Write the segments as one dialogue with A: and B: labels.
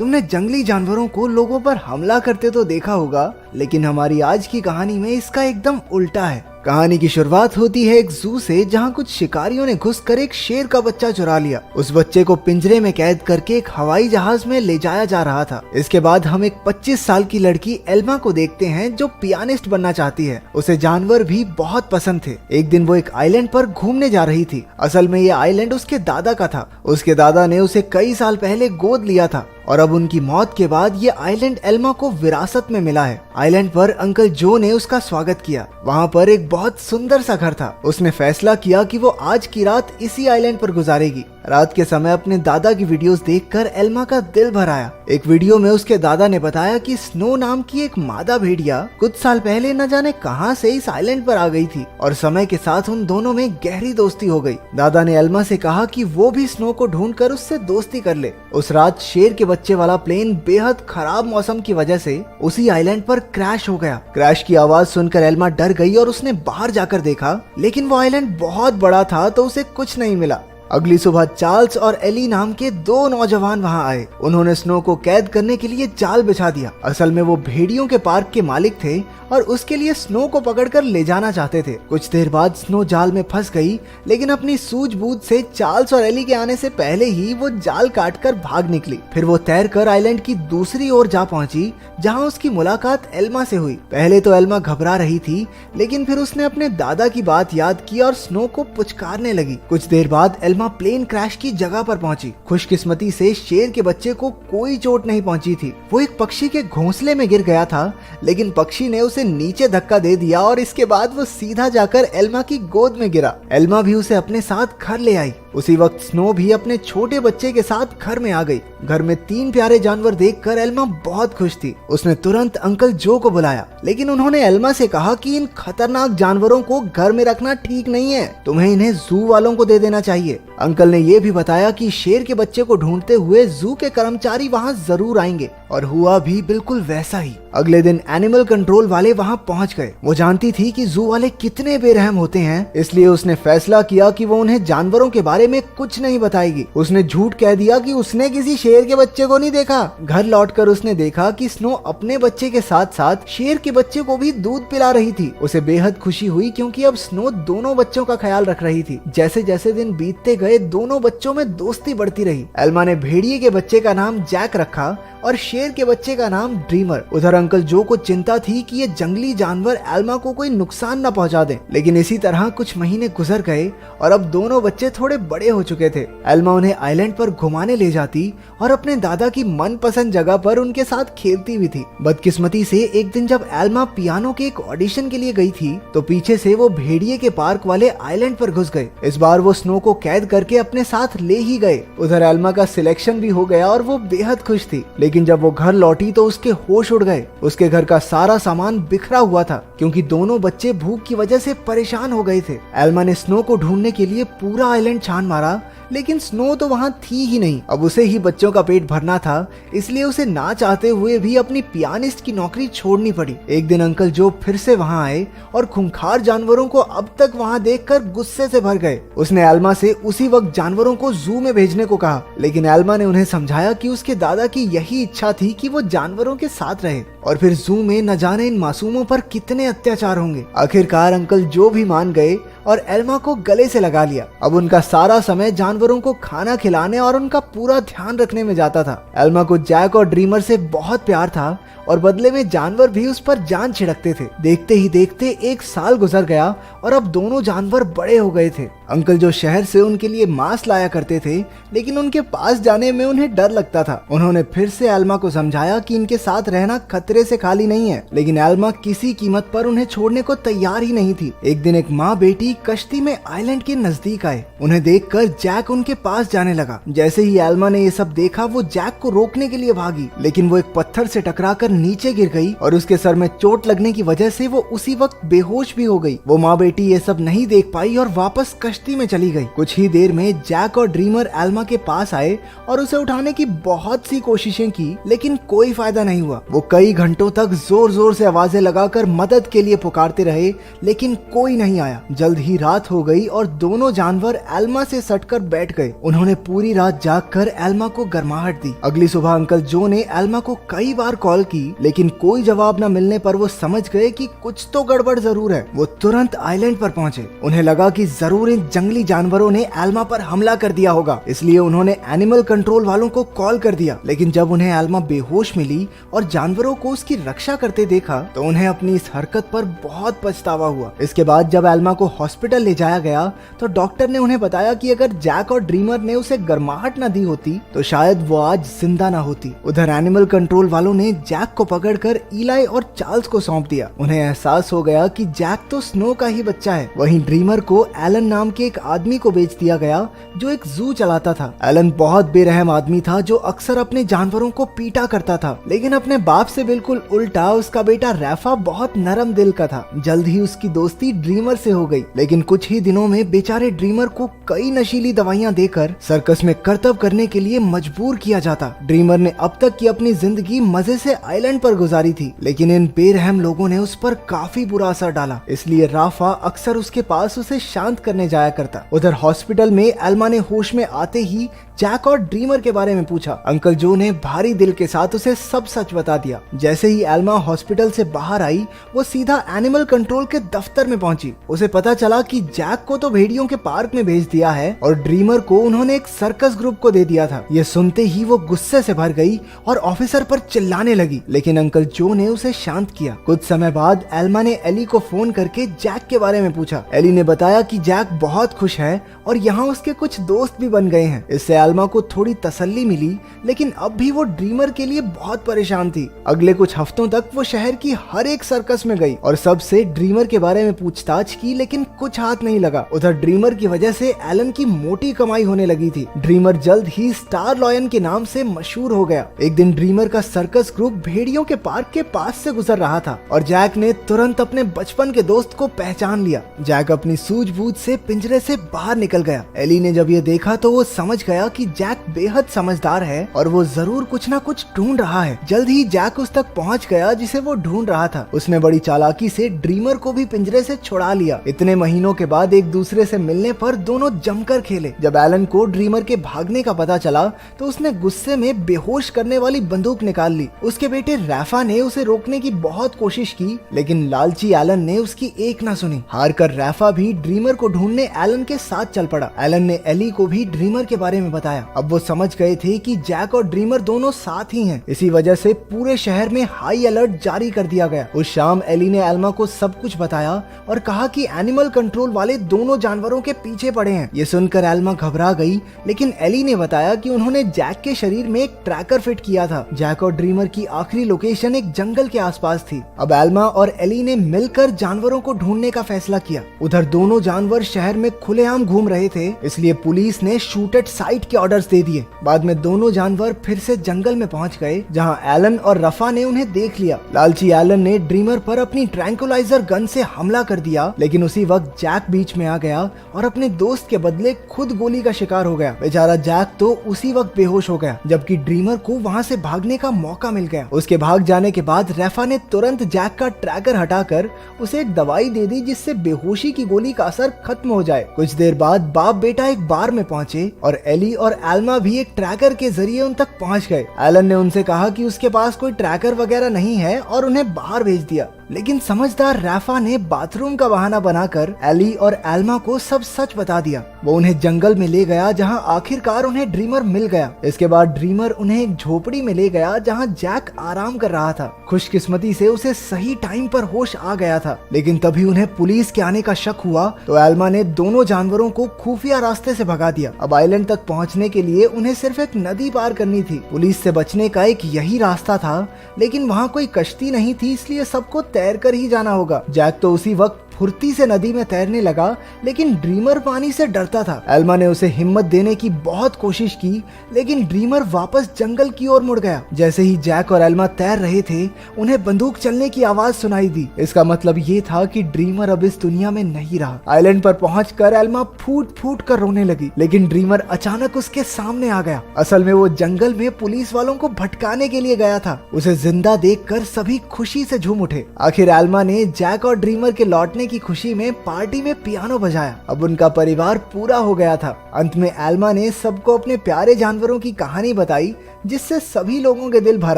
A: तुमने जंगली जानवरों को लोगों पर हमला करते तो देखा होगा, लेकिन हमारी आज की कहानी में इसका एकदम उल्टा है। कहानी की शुरुआत होती है एक जू से, जहां कुछ शिकारियों ने घुसकर एक शेर का बच्चा चुरा लिया। उस बच्चे को पिंजरे में कैद करके एक हवाई जहाज में ले जाया जा रहा था। इसके बाद हम एक 25 साल की लड़की एल्मा को देखते हैं जो पियानिस्ट बनना चाहती है। उसे जानवर भी बहुत पसंद थे। एक दिन वो एक आइलैंड पर घूमने जा रही थी। असल में ये आइलैंड उसके दादा का था। उसके दादा ने उसे कई साल पहले गोद लिया था और अब उनकी मौत के बाद ये आइलैंड एल्मा को विरासत में मिला है। आइलैंड पर अंकल जो ने उसका स्वागत किया। वहाँ पर एक बहुत सुंदर सा घर था। उसने फैसला किया कि वो आज की रात इसी आइलैंड पर गुजारेगी। रात के समय अपने दादा की वीडियोस देखकर एल्मा का दिल भर आया। एक वीडियो में उसके दादा ने बताया कि स्नो नाम की एक मादा भेड़िया कुछ साल पहले न जाने कहां से इस आइलैंड पर आ गई थी और समय के साथ उन दोनों में गहरी दोस्ती हो गई। दादा ने एल्मा से कहा कि वो भी स्नो को ढूंढकर उससे दोस्ती कर ले। उस रात शेर के बच्चे वाला प्लेन बेहद खराब मौसम की वजह से उसी आइलैंड पर क्रैश हो गया। क्रैश की आवाज सुनकर एल्मा डर गई और उसने बाहर जाकर देखा, लेकिन वो आइलैंड बहुत बड़ा था तो उसे कुछ नहीं मिला। अगली सुबह चार्ल्स और एली नाम के दो नौजवान वहां आए। उन्होंने स्नो को कैद करने के लिए जाल बिछा दिया। असल में वो भेड़ियों के पार्क के मालिक थे और उसके लिए स्नो को पकड़कर ले जाना चाहते थे। कुछ देर बाद स्नो जाल में फंस गई, लेकिन अपनी सूझबूझ से चार्ल्स और एली के आने से पहले ही वो जाल काटकर भाग निकली। फिर वो तैरकर आइलैंड की दूसरी ओर जा पहुंची, जहां उसकी मुलाकात एल्मा से हुई। पहले तो एल्मा घबरा रही थी, लेकिन फिर उसने अपने दादा की बात याद की और स्नो को पुचकारने लगी। कुछ देर बाद एल्मा प्लेन क्रैश की जगह पर पहुंची। खुशकिस्मती से शेर के बच्चे को कोई चोट नहीं पहुंची थी। वो एक पक्षी के घोंसले में गिर गया था, लेकिन पक्षी ने उसे नीचे धक्का दे दिया और इसके बाद वो सीधा जाकर एल्मा की गोद में गिरा। एल्मा भी उसे अपने साथ घर ले आई। उसी वक्त स्नो भी अपने छोटे बच्चे के साथ घर में आ गई। घर में 3 प्यारे जानवर देखकर एल्मा बहुत खुश थी। उसने तुरंत अंकल जो को बुलाया, लेकिन उन्होंने एल्मा से कहा कि इन खतरनाक जानवरों को घर में रखना ठीक नहीं है, तुम्हें इन्हें जू वालों को दे देना चाहिए। अंकल ने ये भी बताया कि शेर के बच्चे को ढूंढते हुए जू के कर्मचारी वहाँ जरूर आएंगे, और हुआ भी बिल्कुल वैसा ही। अगले दिन एनिमल कंट्रोल वाले वहाँ पहुँच गए। वो जानती थी कि जू वाले कितने बेरहम होते हैं, इसलिए उसने फैसला किया कि वो उन्हें जानवरों के बारे में कुछ नहीं बताएगी। उसने झूठ कह दिया कि उसने किसी शेर के बच्चे को नहीं देखा। घर लौटकर उसने देखा कि स्नो अपने बच्चे के साथ साथ शेर के बच्चे को भी दूध पिला रही थी। उसे बेहद खुशी हुई क्योंकि अब स्नो दोनों बच्चों का ख्याल रख रही थी। जैसे जैसे दिन बीतते गए दोनों बच्चों में दोस्ती बढ़ती रही। एल्मा ने भेड़िए के बच्चे का नाम जैक रखा और शेर के बच्चे का नाम ड्रीमर। उधर अंकल जो को चिंता थी कि ये जंगली जानवर एल्मा को कोई नुकसान न पहुंचा दें, लेकिन इसी तरह कुछ महीने गुजर गए और अब दोनों बच्चे थोड़े बड़े हो चुके थे। एल्मा उन्हें आइलैंड पर घुमाने ले जाती और अपने दादा की मनपसंद जगह पर उनके साथ खेलती भी थी। बदकिस्मती से एक दिन जब एल्मा पियानो के एक ऑडिशन के लिए गई थी, तो पीछे से वो भेड़िए के पार्क वाले आइलैंड पर घुस गए। इस बार वो स्नो को कैद करके अपने साथ ले ही गए। उधर एल्मा का सिलेक्शन भी हो गया और वो बेहद खुश थी, लेकिन जब वो घर लौटी तो उसके होश उड़ गए। उसके घर का सारा सामान बिखरा हुआ था क्योंकि दोनों बच्चे भूख की वजह से परेशान हो गए थे। एल्मा ने स्नो को ढूंढने के लिए पूरा आइलैंड छान मारा, लेकिन स्नो तो वहाँ थी ही नहीं। अब उसे ही बच्चों का पेट भरना था, इसलिए उसे ना चाहते हुए भी अपनी पियानिस्ट की नौकरी छोड़नी पड़ी। एक दिन अंकल जो फिर से वहाँ आए और खूंखार जानवरों को अब तक वहाँ देखकर गुस्से से भर गए। उसने एल्मा से उसी वक्त जानवरों को जू में भेजने को कहा, लेकिन एल्मा ने उन्हें समझाया कि उसके दादा की यही इच्छा थी कि वो जानवरों के साथ रहे और फिर जू में न जाने इन मासूमों पर कितने अत्याचार होंगे। आखिरकार अंकल जो भी मान गए और एल्मा को गले से लगा लिया। अब उनका सारा समय जानवरों को खाना खिलाने और उनका पूरा ध्यान रखने में जाता था। एल्मा को जैक और ड्रीमर से बहुत प्यार था और बदले में जानवर भी उस पर जान छिड़कते थे। देखते ही देखते 1 साल गुजर गया और अब दोनों जानवर बड़े हो गए थे। अंकल जो शहर से उनके लिए मांस लाया करते थे, लेकिन उनके पास जाने में उन्हें डर लगता था। उन्होंने फिर से एल्मा को समझाया कि इनके साथ रहना खतरे से खाली नहीं है, लेकिन एल्मा किसी कीमत पर उन्हें छोड़ने को तैयार ही नहीं थी। एक दिन एक माँ बेटी कश्ती में आइलैंड के नजदीक आए। उन्हें देखकर जैक उनके पास जाने लगा। जैसे ही एल्मा ने ये सब देखा, वो जैक को रोकने के लिए भागी, लेकिन वो एक पत्थर से टकराकर नीचे गिर गई और उसके सर में चोट लगने की वजह से वो उसी वक्त बेहोश भी हो गई। वो माँ बेटी ये सब नहीं देख पाई और वापस कश्ती में चली गई। कुछ ही देर में जैक और ड्रीमर एल्मा के पास आए और उसे उठाने की बहुत सी कोशिशें की, लेकिन कोई फायदा नहीं हुआ। वो कई घंटों तक जोर जोर से आवाजें लगाकर मदद के लिए पुकारते रहे, लेकिन कोई नहीं आया। जल्द ही रात हो गई और दोनों जानवर एल्मा से सटकर बैठ गए। उन्होंने पूरी रात जागकर एल्मा को गर्माहट दी। अगली सुबह अंकल जो ने एल्मा को कई बार कॉल की, लेकिन कोई जवाब न मिलने पर वो समझ गए कि कुछ तो गड़बड़ जरूर है। वो तुरंत आइलैंड पर पहुंचे। उन्हें लगा कि जरूर इन जंगली जानवरों ने एल्मा पर हमला कर दिया होगा, इसलिए उन्होंने एनिमल कंट्रोल वालों को कॉल कर दिया। लेकिन जब उन्हें एल्मा बेहोश मिली और जानवरों को उसकी रक्षा करते देखा तो उन्हें अपनी इस हरकत पर बहुत पछतावा हुआ। इसके बाद जब एल्मा को हॉस्पिटल ले जाया गया तो डॉक्टर ने उन्हें बताया कि अगर जैक और ड्रीमर ने उसे गर्माहट न दी होती तो शायद वो आज जिंदा न होती। उधर एनिमल कंट्रोल वालों ने जैक को पकड़कर इलाई और चार्ल्स को सौंप दिया। उन्हें एहसास हो गया कि जैक तो स्नो का ही बच्चा है। वहीं ड्रीमर को एलन नाम के एक आदमी को बेच दिया गया जो एक जू चलाता था। एलन बहुत बेरहम आदमी था जो अक्सर अपने जानवरों को पीटा करता था, लेकिन अपने बाप से बिल्कुल उल्टा उसका बेटा रैफा बहुत नरम दिल का था। जल्द ही उसकी दोस्ती ड्रीमर से हो गई, लेकिन कुछ ही दिनों में बेचारे ड्रीमर को कई नशीली दवाइयां देकर सर्कस में करतब करने के लिए मजबूर किया जाता। ड्रीमर ने अब तक की अपनी जिंदगी मजे से आइलैंड पर गुजारी थी, लेकिन इन बेरहम लोगों ने उस पर काफी बुरा असर डाला, इसलिए राफा अक्सर उसके पास उसे शांत करने जाया करता। उधर हॉस्पिटल में एल्मा ने होश में आते ही जैक और ड्रीमर के बारे में पूछा। अंकल जो ने भारी दिल के साथ उसे सब सच बता दिया। जैसे ही एल्मा हॉस्पिटल से बाहर आई वो सीधा एनिमल कंट्रोल के दफ्तर में पहुंची। उसे पता चला कि जैक को तो भेड़ियों के पार्क में भेज दिया है और ड्रीमर को उन्होंने एक सर्कस ग्रुप को दे दिया था। ये सुनते ही वो गुस्से से भर गई और ऑफिसर पर चिल्लाने लगी, लेकिन अंकल जो ने उसे शांत किया। कुछ समय बाद एल्मा ने एली को फोन करके जैक के बारे में पूछा। एली ने बताया कि जैक बहुत खुश है और यहाँ उसके कुछ दोस्त भी बन गए हैं। इससे एल्मा को थोड़ी तसल्ली मिली, लेकिन अब भी वो ड्रीमर के लिए बहुत परेशान थी। अगले कुछ हफ्तों तक वो शहर की हर एक सर्कस में गई और सबसे ड्रीमर के बारे में पूछताछ की, लेकिन कुछ हाथ नहीं लगा। उधर ड्रीमर की वजह से एलन की मोटी कमाई होने लगी थी। ड्रीमर जल्द ही स्टार लॉयन के नाम से मशहूर हो गया। एक दिन ड्रीमर का सर्कस ग्रुप भेड़ियों के पार्क के पास से गुजर रहा था और जैक ने तुरंत अपने बचपन के दोस्त को पहचान लिया। जैक अपनी सूझबूझ से पिंजरे से बाहर निकल गया। एली ने जब ये देखा तो वो समझ गया कि जैक बेहद समझदार है और वो जरूर कुछ ना कुछ ढूंढ रहा है। जल्द ही जैक उस तक पहुंच गया जिसे वो ढूंढ रहा था। उसने बड़ी चालाकी से ड्रीमर को भी पिंजरे से छुड़ा लिया। इतने महीनों के बाद एक दूसरे से मिलने पर दोनों जमकर खेले। जब एलन को ड्रीमर के भागने का पता चला तो उसने गुस्से में बेहोश करने वाली बंदूक निकाल ली। उसके बेटे रैफा ने उसे रोकने की बहुत कोशिश की, लेकिन लालची एलन ने उसकी एक ना सुनी। हार कर रैफा भी ड्रीमर को ढूंढने एलन के साथ चल पड़ा। एलन ने एली को भी ड्रीमर के बारे में बताया। अब वो समझ गए थे कि जैक और ड्रीमर दोनों साथ ही हैं। इसी वजह से पूरे शहर में हाई अलर्ट जारी कर दिया गया। उस शाम एली ने एल्मा को सब कुछ बताया और कहा कि एनिमल कंट्रोल वाले दोनों जानवरों के पीछे पड़े हैं। ये सुनकर एल्मा घबरा गई, लेकिन एली ने बताया कि उन्होंने जैक के शरीर में एक ट्रैकर फिट किया था। जैक और ड्रीमर की आखिरी लोकेशन एक जंगल के आसपास थी। अब एल्मा और एली ने मिलकर जानवरों को ढूंढने का फैसला किया। उधर दोनों जानवर शहर में खुलेआम घूम रहे थे, इसलिए पुलिस ने शूट एट साइट के ऑर्डर्स दे दिए। बाद में दोनों जानवर फिर से जंगल में पहुंच गए, जहां एलन और रफा ने उन्हें देख लिया। लालची एलन ने ड्रीमर पर अपनी ट्रैंकुलाइजर गन से हमला कर दिया, लेकिन उसी वक्त जैक बीच में आ गया और अपने दोस्त के बदले खुद गोली का शिकार हो गया। बेचारा जैक तो उसी वक्त बेहोश हो गया, जबकि ड्रीमर को वहां से भागने का मौका मिल गया। उसके भाग जाने के बाद रफा ने तुरंत जैक का ट्रैकर हटाकर उसे एक दवाई दे दी, जिससे बेहोशी की गोली का असर खत्म हो जाए। कुछ देर बाद बाप बेटा एक बार में पहुंचे और एली और एल्मा भी एक ट्रैकर के जरिए उन तक पहुंच गए। एलन ने उनसे कहा कि उसके पास कोई ट्रैकर वगैरह नहीं है और उन्हें बाहर भेज दिया, लेकिन समझदार रैफा ने बाथरूम का बहाना बनाकर एली और एल्मा को सब सच बता दिया। वो उन्हें जंगल में ले गया, जहां आखिरकार उन्हें ड्रीमर मिल गया। इसके बाद ड्रीमर उन्हें एक झोपड़ी में ले गया, जहां जैक आराम कर रहा था। खुशकिस्मती से उसे सही टाइम पर होश आ गया था, लेकिन तभी उन्हें पुलिस के आने का शक हुआ तो एल्मा ने दोनों जानवरों को खुफिया रास्ते से भगा दिया। अब आइलैंड तक पहुंचने के लिए उन्हें सिर्फ एक नदी पार करनी थी। पुलिस से बचने का एक यही रास्ता था, लेकिन वहाँ कोई कश्ती नहीं थी, इसलिए सबको तैर कर ही जाना होगा। जैक तो उसी वक्त फुर्ती से नदी में तैरने लगा, लेकिन ड्रीमर पानी से डरता था। एल्मा ने उसे हिम्मत देने की बहुत कोशिश की, लेकिन ड्रीमर वापस जंगल की ओर मुड़ गया। जैसे ही जैक और एल्मा तैर रहे थे, उन्हें बंदूक चलने की आवाज सुनाई दी। इसका मतलब ये था कि ड्रीमर अब इस दुनिया में नहीं रहा। आइलैंड पर पहुंचकर एल्मा फूट फूट कर रोने लगी, लेकिन ड्रीमर अचानक उसके सामने आ गया। असल में वो जंगल में पुलिस वालों को भटकाने के लिए गया था। उसे जिंदा देखकर सभी खुशी से झूम उठे। आखिर एल्मा ने जैक और ड्रीमर के लौटने की खुशी में पार्टी में पियानो बजाया। अब उनका परिवार पूरा हो गया था। अंत में एल्मा ने सबको अपने प्यारे जानवरों की कहानी बताई, जिससे सभी लोगों के दिल भर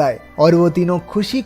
A: आए और वो तीनों खुशी